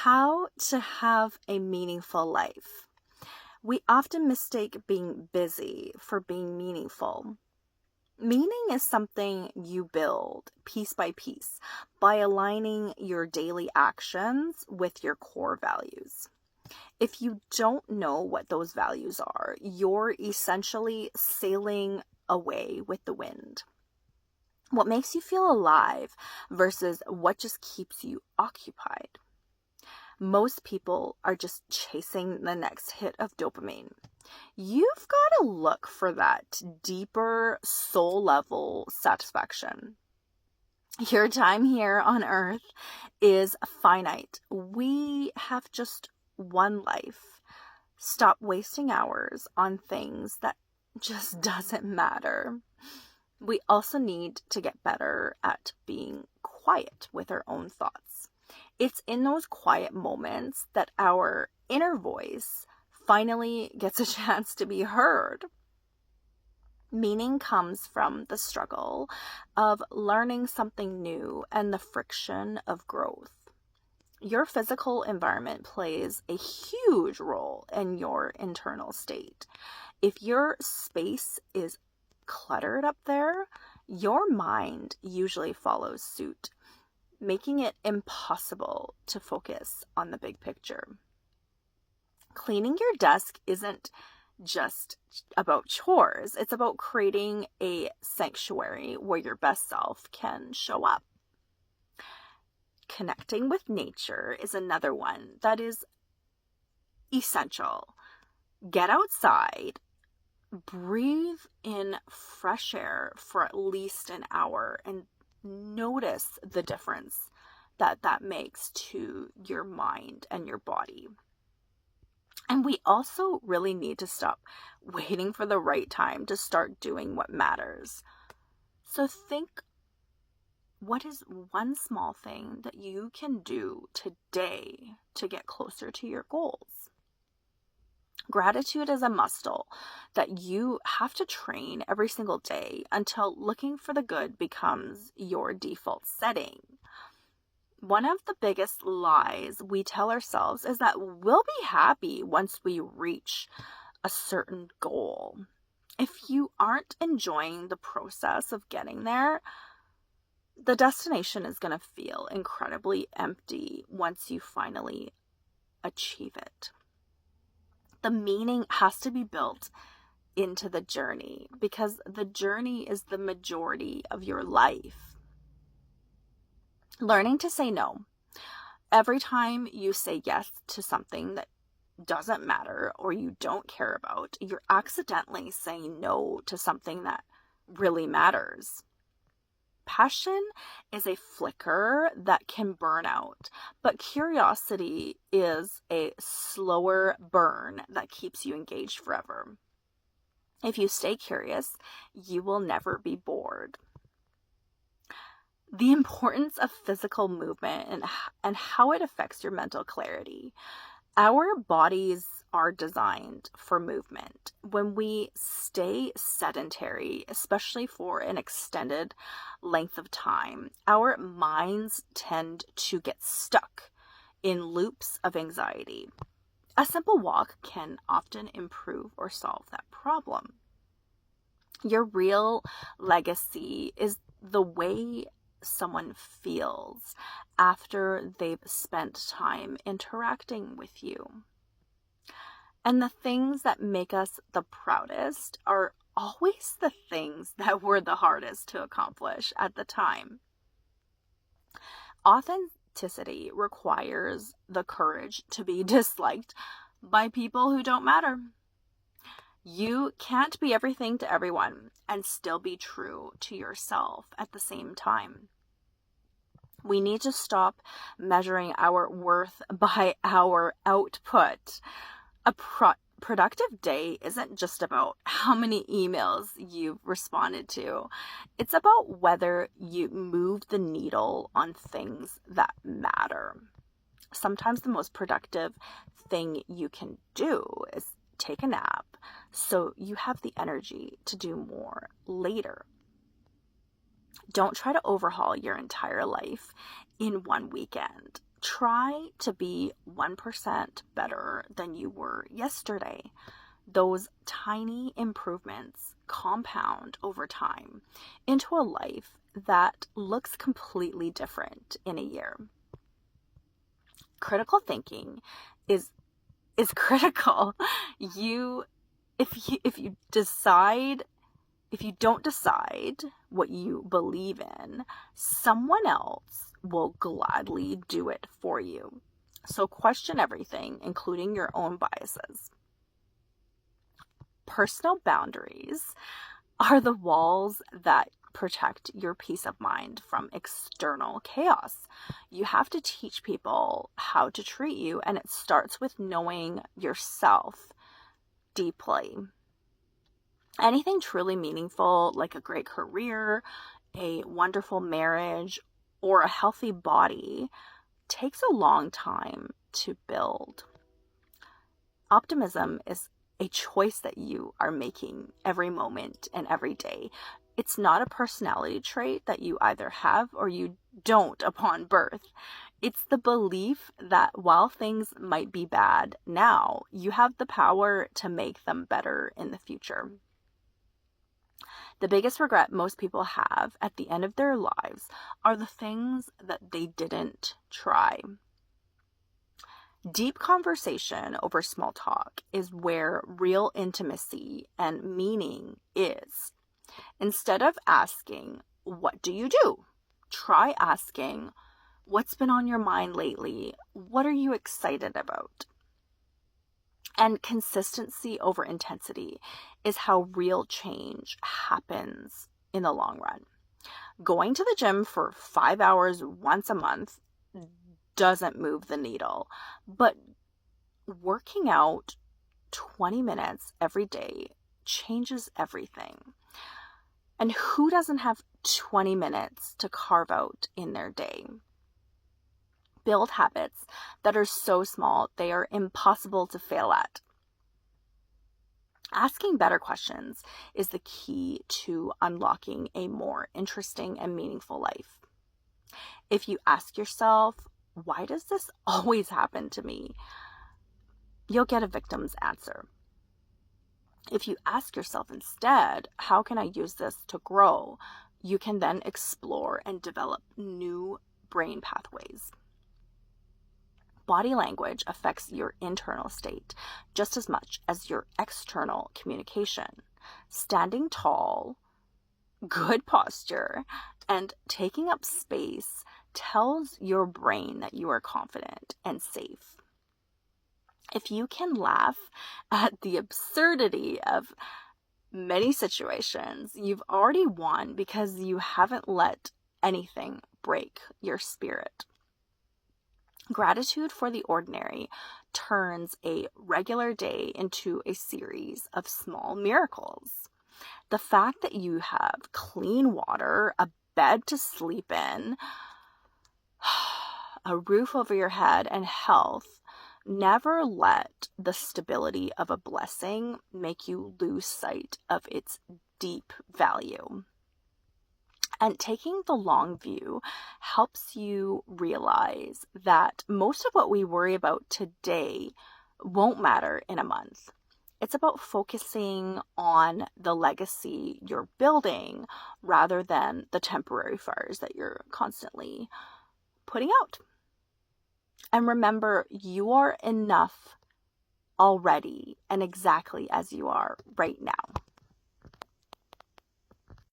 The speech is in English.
How to have a meaningful life. We often mistake being busy for being meaningful. Meaning is something you build piece by piece by aligning your daily actions with your core values. If you don't know what those values are, you're essentially sailing away with the wind. What makes you feel alive versus what just keeps you occupied? Most people are just chasing the next hit of dopamine. You've got to look for that deeper soul level satisfaction. Your time here on earth is finite. We have just one life. Stop wasting hours on things that just doesn't matter. We also need to get better at being quiet with our own thoughts. It's in those quiet moments that our inner voice finally gets a chance to be heard. Meaning comes from the struggle of learning something new and the friction of growth. Your physical environment plays a huge role in your internal state. If your space is cluttered up there, your mind usually follows suit, making it impossible to focus on the big picture. Cleaning your desk isn't just about chores. It's about creating a sanctuary where your best self can show up. Connecting with nature is another one that is essential. Get outside, breathe in fresh air for at least an hour, and notice the difference that makes to your mind and your body. And we also really need to stop waiting for the right time to start doing what matters. So think, what is one small thing that you can do today to get closer to your goals? Gratitude is a muscle that you have to train every single day until looking for the good becomes your default setting. One of the biggest lies we tell ourselves is that we'll be happy once we reach a certain goal. If you aren't enjoying the process of getting there, the destination is going to feel incredibly empty once you finally achieve it. The meaning has to be built into the journey because the journey is the majority of your life. Learning to say no. Every time you say yes to something that doesn't matter or you don't care about, you're accidentally saying no to something that really matters. Passion is a flicker that can burn out, but curiosity is a slower burn that keeps you engaged forever. If you stay curious, you will never be bored. The importance of physical movement and how it affects your mental clarity. Our bodies are designed for movement. When we stay sedentary, especially for an extended length of time, our minds tend to get stuck in loops of anxiety. A simple walk can often improve or solve that problem. Your real legacy is the way someone feels after they've spent time interacting with you. And the things that make us the proudest are always the things that were the hardest to accomplish at the time. Authenticity requires the courage to be disliked by people who don't matter. You can't be everything to everyone and still be true to yourself at the same time. We need to stop measuring our worth by our output. A productive day isn't just about how many emails you've responded to. It's about whether you move the needle on things that matter. Sometimes the most productive thing you can do is take a nap so you have the energy to do more later. Don't try to overhaul your entire life in one weekend. Try to be 1% better than you were yesterday. Those tiny improvements compound over time into a life that looks completely different in a year. Critical thinking is critical. If you don't decide what you believe in, someone else will gladly do it for you. So question everything, including your own biases. Personal boundaries are the walls that protect your peace of mind from external chaos. You have to teach people how to treat you, and it starts with knowing yourself deeply. Anything truly meaningful, like a great career, a wonderful marriage, or a healthy body, takes a long time to build. Optimism is a choice that you are making every moment and every day. It's not a personality trait that you either have or you don't upon birth. It's the belief that while things might be bad now, you have the power to make them better in the future. The biggest regret most people have at the end of their lives are the things that they didn't try. Deep conversation over small talk is where real intimacy and meaning is. Instead of asking, "What do you do?" try asking, "What's been on your mind lately? What are you excited about?" And consistency over intensity is how real change happens in the long run. Going to the gym for 5 hours once a month doesn't move the needle, but working out 20 minutes every day changes everything. And who doesn't have 20 minutes to carve out in their day? Build habits that are so small they are impossible to fail at. Asking better questions is the key to unlocking a more interesting and meaningful life. If you ask yourself, "Why does this always happen to me?" you'll get a victim's answer. If you ask yourself instead, "How can I use this to grow?" you can then explore and develop new brain pathways. Body language affects your internal state just as much as your external communication. Standing tall, good posture, and taking up space tells your brain that you are confident and safe. If you can laugh at the absurdity of many situations, you've already won because you haven't let anything break your spirit. Gratitude for the ordinary turns a regular day into a series of small miracles. The fact that you have clean water, a bed to sleep in, a roof over your head, and health, never let the stability of a blessing make you lose sight of its deep value. And taking the long view helps you realize that most of what we worry about today won't matter in a month. It's about focusing on the legacy you're building rather than the temporary fires that you're constantly putting out. And remember, you are enough already and exactly as you are right now.